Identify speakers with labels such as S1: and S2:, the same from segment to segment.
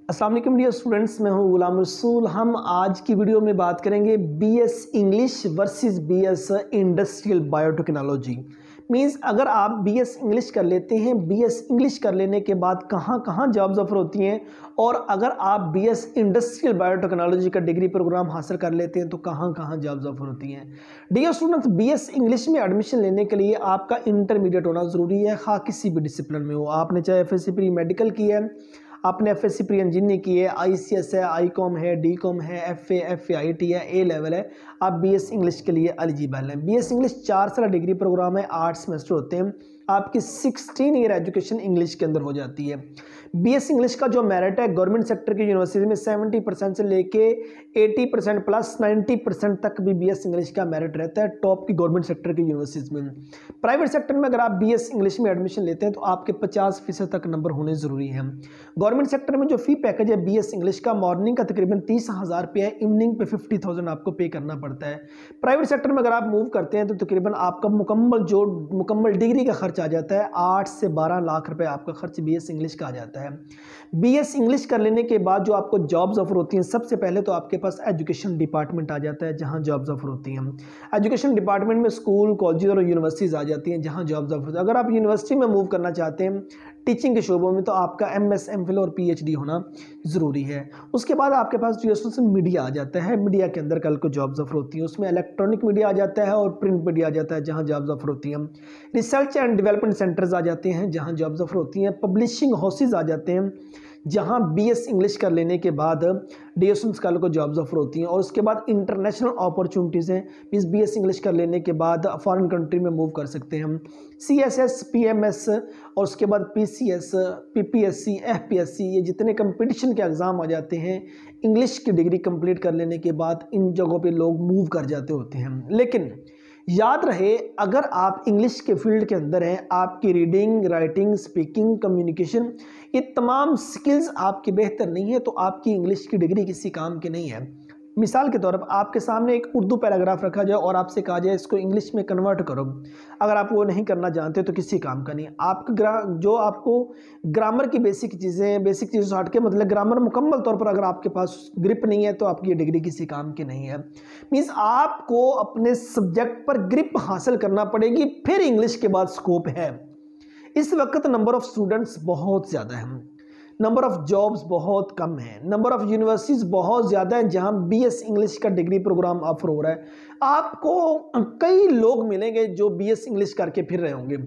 S1: अस्सलाम वालेकुम dear students, मैं हूं गुलाम रसूल। हम आज की वीडियो में बात करेंगे BS English versus BS industrial biotechnology. Means अगर आप बीएस इंग्लिश कर लेते हैं, बीएस इंग्लिश कर लेने के बाद कहां कहां जॉब्स ऑफर होती हैं, और अगर आप बीएस इंडस्ट्रियल बायोटेक्नोलॉजी का डिग्री प्रोग्राम हासिल कर लेते हैं तो कहां कहां जॉब्स ऑफर होती हैं। डियर स्टूडेंट्स, बीएस इंग्लिश में एडमिशन लेने के लिए आपका इंटरमीडिएट होना ज़रूरी है, खा किसी भी डिसिप्लिन में हो। आपने चाहे एफएससी प्री मेडिकल की है, आपने एफएससी प्री इंजीनियरिंग की है, आईसीएस है, आईकॉम है, डीकॉम है, एफएआईटी है, ए लेवल है, आप बीएस इंग्लिश के लिए एलिजिबल हैं। बीएस इंग्लिश 4 साल डिग्री प्रोग्राम है, 8 सेमेस्टर होते हैं, आपकी 16 ईयर एजुकेशन इंग्लिश के अंदर हो जाती है। बीएस इंग्लिश का जो मेरिट है गवर्नमेंट सेक्टर की यूनिवर्सिटी में 70% से लेके 80% प्लस 90% तक भी बीएस इंग्लिश का मेरिट रहता है टॉप की गवर्नमेंट सेक्टर की यूनिवर्सिटीज में। प्राइवेट सेक्टर में अगर आप बीएस इंग्लिश में एडमिशन लेते हैं तो आपके 50% तक नंबर होने ज़रूरी है। गवर्नमेंट सेक्टर में जो फी पैकेज है बीएस इंग्लिश का, मॉर्निंग का तकरीबन 30,000 रुपये है, इवनिंग पे 50,000 आपको पे करना पड़ता है। प्राइवेट सेक्टर में अगर आप मूव करते हैं तो तकरीबन आपका मुकम्मल डिग्री का खर्च आ जाता है 8 से 12 लाख रुपए आपका खर्च बीएस इंग्लिश का आ जाता है। बीएस इंग्लिश कर लेने के बाद जो आपको जॉब्स ऑफर होती हैं, सबसे पहले तो आपके पास एजुकेशन डिपार्टमेंट आ जाता है जहां जॉब्स ऑफर होती हैं। एजुकेशन डिपार्टमेंट में स्कूल, कॉलेज और यूनिवर्सिटीज आ जाती हैं जहां जॉब्स ऑफर होती हैं। अगर आप यूनिवर्सिटी में मूव करना चाहते हैं टीचिंग के शोबों में तो आपका एमएस, एमफिल और पीएचडी होना ज़रूरी है। उसके बाद आपके पास जो मीडिया आ जाता है, मीडिया के अंदर कल को जॉब्स ऑफर होती हैं, उसमें इलेक्ट्रॉनिक मीडिया आ जाता है और प्रिंट मीडिया आ जाता है जहां जॉब्स ऑफर होती हैं। रिसर्च एंड डेवलपमेंट सेंटर्स आ जाते हैं जहां जॉब्स ऑफर होती हैं। पब्लिशिंग हाउसेज आ जाते हैं जहां बीएस इंग्लिश कर लेने के बाद डीएसएम स्कॉलर को जॉब्स ऑफर होती हैं। और उसके बाद इंटरनेशनल अपॉर्चुनिटीज़ हैं, मींस बीएस इंग्लिश कर लेने के बाद फॉरेन कंट्री में मूव कर सकते हैं हम। सीएसएस, पीएमएस और उसके बाद पीसीएस, पीपीएससी, एफपीएससी, ये जितने कंपटीशन के एग्ज़ाम आ जाते हैं इंग्लिश की डिग्री कंप्लीट कर लेने के बाद इन जगहों पे लोग मूव कर जाते होते हैं। लेकिन याद रहे, अगर आप इंग्लिश के फील्ड के अंदर हैं, आपकी रीडिंग, राइटिंग, स्पीकिंग, कम्युनिकेशन, ये तमाम स्किल्स आपकी बेहतर नहीं है तो आपकी इंग्लिश की डिग्री किसी काम की नहीं है। मिसाल के तौर पर आपके सामने एक उर्दू पैराग्राफ रखा जाए और आपसे कहा जाए इसको इंग्लिश में कन्वर्ट करो, अगर आप वो नहीं करना जानते तो किसी काम का नहीं। जो आपको ग्रामर की बेसिक चीज़ें से हट के, मतलब ग्रामर मुकम्मल तौर पर अगर आपके पास ग्रिप नहीं है तो आपकी ये डिग्री किसी काम की नहीं है। मीन्स आपको अपने सब्जेक्ट पर ग्रिप हासिल करना पड़ेगी, फिर इंग्लिश के बाद स्कोप है। इस वक्त नंबर ऑफ़ स्टूडेंट्स बहुत ज़्यादा हैं, नंबर ऑफ़ जॉब्स बहुत कम है, नंबर ऑफ़ यूनिवर्सिटीज़ बहुत ज़्यादा है जहां बीएस इंग्लिश का डिग्री प्रोग्राम ऑफर हो रहा है। आपको कई लोग मिलेंगे जो बीएस इंग्लिश करके फिर रहे होंगे,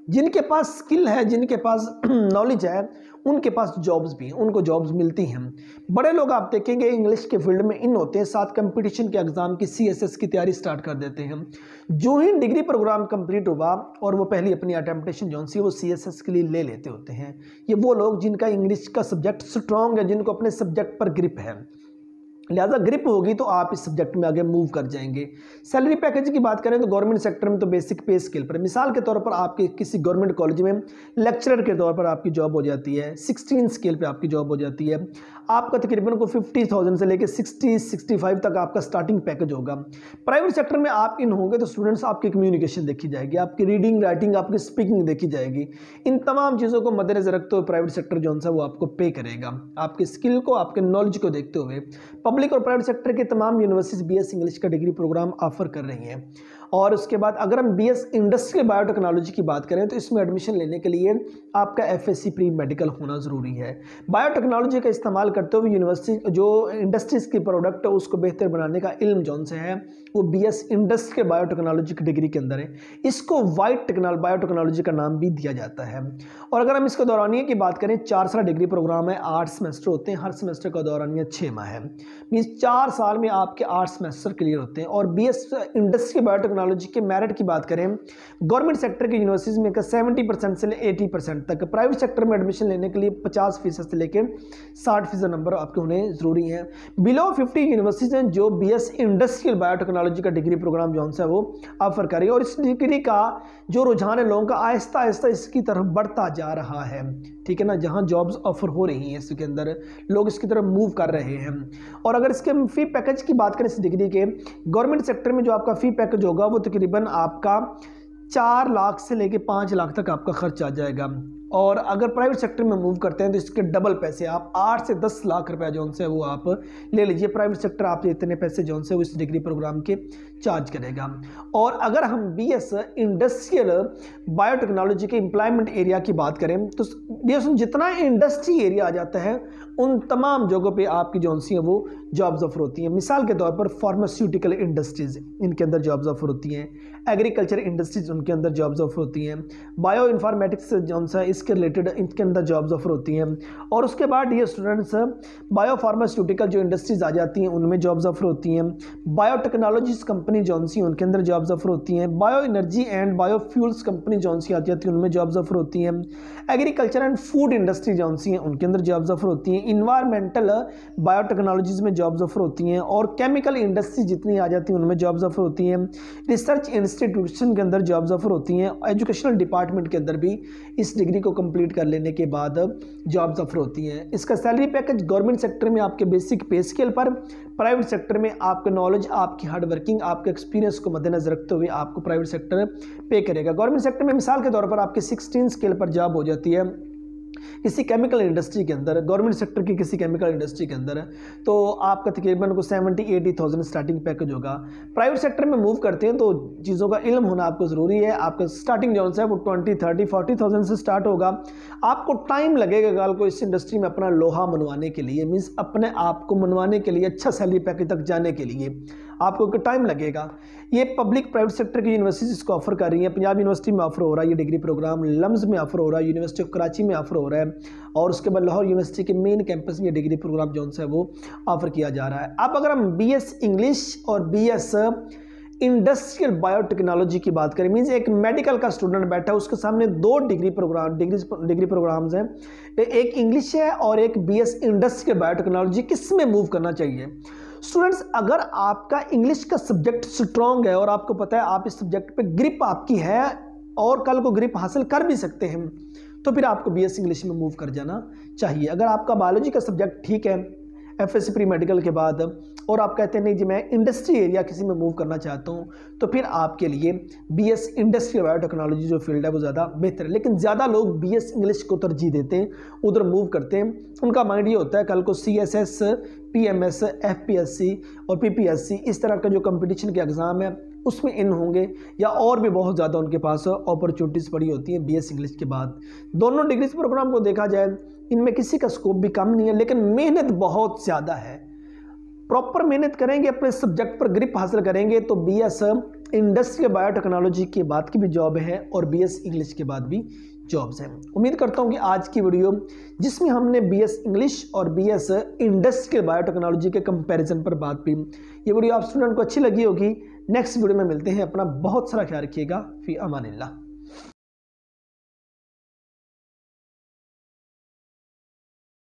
S1: जिनके पास स्किल है, जिनके पास नॉलेज है, उनके पास जॉब्स भी हैं, उनको जॉब्स मिलती हैं। बड़े लोग आप देखेंगे इंग्लिश के फील्ड में इन होते हैं, साथ कंपटीशन के एग्ज़ाम की सीएसएस की तैयारी स्टार्ट कर देते हैं। जो ही डिग्री प्रोग्राम कंप्लीट हुआ और वो पहली अपनी अटेम्पटेशन जो सी वो सीएसएस के लिए ले लेते होते हैं। ये वो लोग जिनका इंग्लिश का सब्जेक्ट स्ट्रॉन्ग है, जिनको अपने सब्जेक्ट पर ग्रिप है, लिहाजा ग्रिप होगी तो आप इस सब्जेक्ट में आगे मूव कर जाएंगे। सैलरी पैकेज की बात करें तो गवर्नमेंट सेक्टर में तो बेसिक पे स्केल पर, मिसाल के तौर पर आपके किसी गवर्नमेंट कॉलेज में लेक्चरर के तौर पर आपकी जॉब हो जाती है, 16 स्केल पे आपकी जॉब हो जाती है। आपका तकरीबन को 50,000 से लेकर 60-65 तक आपका स्टार्टिंग पैकेज होगा। प्राइवेट सेक्टर में आप इन होंगे तो स्टूडेंट्स आपकी कम्युनिकेशन देखी जाएगी, आपकी रीडिंग, राइटिंग, आपकी स्पीकिंग देखी जाएगी। इन तमाम चीज़ों को मद्देनजर रखते हुए प्राइवेट सेक्टर जो सा वो आपको पे करेगा, आपके स्किल को, आपके नॉलेज को देखते हुए। पब्लिक और प्राइवेट सेक्टर के तमाम यूनिवर्सिटीज बीएस इंग्लिश का डिग्री प्रोग्राम ऑफर कर रही हैं। और उसके बाद अगर हम बीएस इंडस्ट्रियल बायोटेक्नोलॉजी की बात करें तो इसमें एडमिशन लेने के लिए आपका एफएससी प्री मेडिकल होना ज़रूरी है। बायोटेक्नोलॉजी का इस्तेमाल करते हुए यूनिवर्सिटी जो इंडस्ट्रीज़ की प्रोडक्ट है उसको बेहतर बनाने का इल्म जौन से है वो बीएस इंडस्ट्रियल बायोटेक्नोलॉजी की डिग्री के अंदर है। इसको वाइट बायोटेक्नोलॉजी का नाम भी दिया जाता है। और अगर हम इसके दौरानिया की बात करें, 4 साल डिग्री प्रोग्राम है, 8 सेमेस्टर होते हैं, हर सेमेस्टर का दौरानिया 6 माह है, मीन्स 4 साल में आपके 8 सेमेस्टर क्लियर होते हैं। और बीएस इंडस्ट्रियल बायोटेक्नोलॉजी के मेरिट की बात करें, गवर्नमेंट सेक्टर की यूनिवर्सिटीज में 70% से 80% तक, प्राइवेट सेक्टर में एडमिशन लेने के लिए 50% से लेकर 60% नंबर आपके होने ज़रूरी हैं। बिलो 50 यूनिवर्सिटीज हैं जो बीएस इंडस्ट्रियल बायोटेक्नोलॉजी का डिग्री प्रोग्राम जो है वो ऑफर करें। और इस डिग्री का जो रुझान है लोगों का आहिस्ता आहिस्ता इसकी तरफ बढ़ता जा रहा है, ठीक है ना। जहां जॉब्स ऑफर हो रही हैं इसके अंदर लोग इसकी तरफ मूव कर रहे हैं। और अगर इसके फी पैकेज की बात करें इस डिग्री के, गवर्नमेंट सेक्टर में जो आपका फी पैकेज होगा वो तकरीबन आपका 4 लाख से लेके 5 लाख तक आपका खर्च आ जाएगा। और अगर प्राइवेट सेक्टर में मूव करते हैं तो इसके डबल पैसे, आप 8 से 10 लाख रुपए जो से वो आप ले लीजिए। प्राइवेट सेक्टर आप इतने पैसे जो से वो इस डिग्री प्रोग्राम के चार्ज करेगा। और अगर हम बीएस इंडस्ट्रियल बायोटेक्नोलॉजी के एम्प्लॉयमेंट एरिया की बात करें तो जितना इंडस्ट्री एरिया आ जाता है उन तमाम जगहों पे आपकी जो सी है वो जॉब्स ऑफर होती हैं। मिसाल के तौर पर फार्मास्यूटिकल इंडस्ट्रीज, इनके अंदर जॉब्स ऑफर होती हैं। एग्रीकल्चर इंडस्ट्रीज, उनके अंदर जॉब्स ऑफर होती हैं। बायो इन्फॉर्मेटिक्स जो सा इसके रिलेटेड इनके अंदर जॉब्स ऑफर होती हैं। और उसके बाद ये स्टूडेंट्स बायो फार्मास्यूटिकल जो इंडस्ट्रीज आ जाती हैं उनमें जॉब्स ऑफर होती हैं। बायोटेक्नोलॉजीज कंपनी जो सी उनके अंदर जॉब्स ऑफर होती हैं। Bio energy and biofuels company जो सी आती है उनमें जॉब्स ऑफर होती हैं। एग्रीकल्चर एंड फूड इंडस्ट्री जो सी हैं उनके अंदर जॉब्स ऑफर होती हैं। इन्वायरमेंटल बायोटेक्नोलॉजीज में जॉब्स ऑफर होती हैं। और केमिकल इंडस्ट्री जितनी आ जाती हैं उनमें जॉब्स ऑफर होती हैं। रिसर्च इंस्टीट्यूशन के अंदर जॉब्स ऑफर होती हैं। एजुकेशनल डिपार्टमेंट के अंदर भी इस डिग्री को कंप्लीट कर लेने के बाद जॉब्स ऑफर होती हैं। इसका सैलरी पैकेज गवर्नमेंट सेक्टर में आपके बेसिक पे स्केल पर, प्राइवेट सेक्टर में आपके नॉलेज, आपकी हार्ड वर्किंग, आपके एक्सपीरियंस को मद्देनजर रखते हुए आपको प्राइवेट सेक्टर पे करेगा। गवर्नमेंट सेक्टर में मिसाल के तौर पर आपकी 16 स्केल पर जॉब हो जाती है किसी केमिकल इंडस्ट्री के अंदर, गवर्नमेंट सेक्टर की किसी केमिकल इंडस्ट्री के अंदर, तो आपका तकरीबन को 70-80,000 स्टार्टिंग पैकेज होगा। प्राइवेट सेक्टर में मूव करते हैं तो चीज़ों का इल्म होना आपको ज़रूरी है। आपका स्टार्टिंग जो है वो 20-30-40,000 से स्टार्ट होगा। आपको टाइम लगेगा गाल को इस इंडस्ट्री में अपना लोहा मनवाने के लिए, मीन्स अपने आप को मनवाने के लिए, अच्छा सैलरी पैकेज तक जाने के लिए आपको टाइम लगेगा। ये पब्लिक प्राइवेट सेक्टर की यूनिवर्सिटीज इसको ऑफर कर रही हैं। पंजाब यूनिवर्सिटी में ऑफर हो रहा है ये डिग्री प्रोग्राम, लम्स में ऑफर हो रहा है, यूनिवर्सिटी ऑफ कराची में ऑफर हो रहा है, और उसके बाद लाहौर यूनिवर्सिटी के मेन कैंपस में ये डिग्री प्रोग्राम जो है वो ऑफर किया जा रहा है। अब अगर हम बीएस इंग्लिश और बीएस इंडस्ट्रियल बायोटेक्नोलॉजी की बात करें, मीन्स एक मेडिकल का स्टूडेंट बैठा है, उसके सामने दो डिग्री प्रोग्राम्स हैं, एक इंग्लिश है और एक बीएस इंडस्ट्रियल बायोटेक्नोलॉजी। किस में मूव करना चाहिए स्टूडेंट्स? अगर आपका इंग्लिश का सब्जेक्ट स्ट्रॉन्ग है और आपको पता है आप इस सब्जेक्ट पे ग्रिप आपकी है और कल को ग्रिप हासिल कर भी सकते हैं, तो फिर आपको बीएस इंग्लिश में मूव कर जाना चाहिए। अगर आपका बायोलॉजी का सब्जेक्ट ठीक है एफएससी प्री मेडिकल के बाद, और आप कहते हैं नहीं जी मैं इंडस्ट्री एरिया किसी में मूव करना चाहता हूं, तो फिर आपके लिए बीएस इंडस्ट्रियल बायोटेक्नोलॉजी जो फील्ड है वो ज़्यादा बेहतर है। लेकिन ज़्यादा लोग बीएस इंग्लिश को तरजीह देते हैं, उधर मूव करते हैं। उनका माइंड ये होता है कल को सीएसएस, पीएमएस, एफपीएससी और पीपीएससी इस तरह का जो कंपटीशन के एग्ज़ाम है उसमें इन होंगे, या और भी बहुत ज़्यादा उनके पास अपॉर्चुनिटीज़ पड़ी होती हैं बीएस इंग्लिश के बाद। दोनों डिग्री प्रोग्राम को देखा जाए इनमें किसी का स्कोप भी कम नहीं है, लेकिन मेहनत बहुत ज़्यादा है। प्रॉपर मेहनत करेंगे, अपने सब्जेक्ट पर ग्रिप हासिल करेंगे तो बीएस इंडस्ट्रियल बायोटेक्नोलॉजी के बाद की भी जॉब है और बीएस इंग्लिश के बाद भी जॉब्स हैं। उम्मीद करता हूं कि आज की वीडियो जिसमें हमने बीएस इंग्लिश और बीएस इंडस्ट्रियल बायोटेक्नोलॉजी के कंपैरिजन पर बात की, ये वीडियो आप स्टूडेंट को अच्छी लगी होगी। नेक्स्ट वीडियो में मिलते हैं। अपना बहुत सारा ख्याल रखिएगा। फी अमानिल्लाह।